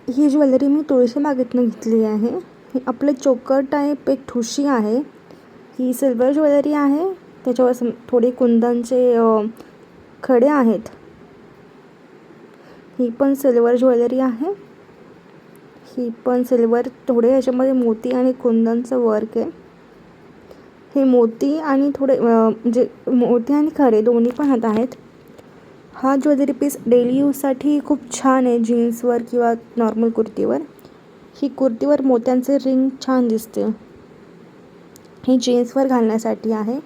ही jewellery मी तुळशीबागेतून घेतली आहे. ही आपलं चोकर टाईप एक ठुशी आहे. ही सिल्वर ज्वेलरी आहे. त्याच्यावर थोडे कुंदनचे खडे आहेत. ही पण सिल्वर ज्वेलरी आहे. ही पण सिल्वर, थोडे याच्यामध्ये मोती आणि कुंदनचं वर्क आहे. हे मोती आणि थोडे म्हणजे मोती आणि खडे दोन्ही पण हात आहेत. हा ज्वेलरी पीस डेली यूजसाठी खूप छान आहे, जीन्सवर किंवा नॉर्मल कुर्तीवर. ही कुर्तीवर मोत्यांचे रिंग छान दिसते. ही जीन्सवर घालण्यासाठी आहे.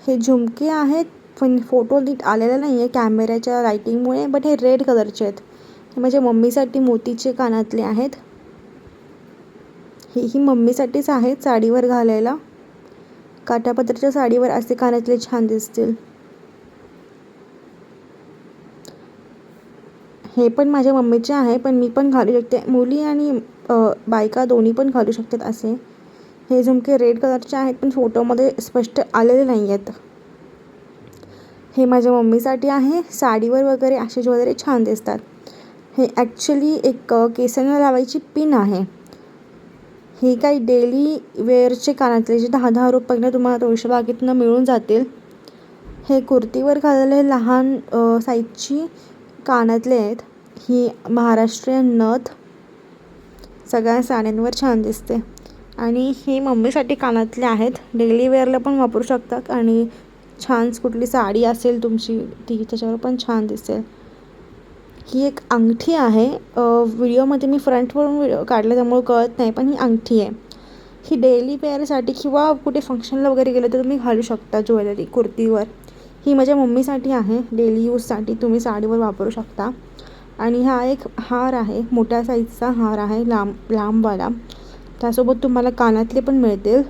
हे झुमके आहेत, पण फोटो नीट आलेला नाही आहे कॅमेऱ्याच्या लाईटिंगमुळे, बट हे रेड कलरचे आहेत. हे माझ्या मम्मीसाठी मोतीचे कानातले आहेत. ही मम्मीसाठीच आहेत, साडीवर घालायला. काठापदराच्या साडीवर असे कानातले छान दिसतील. हे पण माझ्या मम्मीचे आहे, पण मी पण घालू शकते. मुली आणि बायका दोन्ही पण घालू शकतात असे. हे झुमके रेड कलरचे आहेत, पण फोटोमध्ये स्पष्ट आलेले नाही आहेत. हे माझ्या मम्मीसाठी आहे. साडीवर वगैरे असे ज्वेलरी छान दिसतात. हे ॲक्च्युली एक केसांना लावायची पिन आहे. हे काही डेली वेअरचे कानातले जे 10-10 रुपयाला तुम्हाला तुळशीबागेतनं मिळून जातील. हे कुर्तीवर घालायला लहान साईजची कानातले आहेत. ही महाराष्ट्रीयन नथ सगळ्या साड्यांवर छान दिसते. आणि हे मम्मीसाठी कानातले आहेत. डेली वेअरला पण वापरू शकतात आणि छान कुठली साडी असेल तुमची ती त्याच्यावर पण छान दिसेल. ही एक अंगठी आहे. व्हिडिओमध्ये मी फ्रंटवरून व्हिडिओ काढला त्यामुळे कळत नाही, पण ही अंगठी आहे. ही डेली वेअरसाठी किंवा कुठे फंक्शनला वगैरे गेलं तर तुम्ही घालू शकता ज्वेलरी कुर्तीवर. ही माझ्या मम्मीसाठी आहे, डेली यूजसाठी तुम्ही साडीवर वापरू शकता. आणि हा एक हार आहे, मोठ्या साईजचा हार आहे, लांबवाला. त्यासोबत तुम्हाला कानातले पण मिळतील.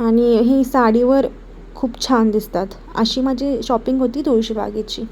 आणि ही साडीवर खूप छान दिसतात. अशी माझी शॉपिंग होती तुळशीबागेची.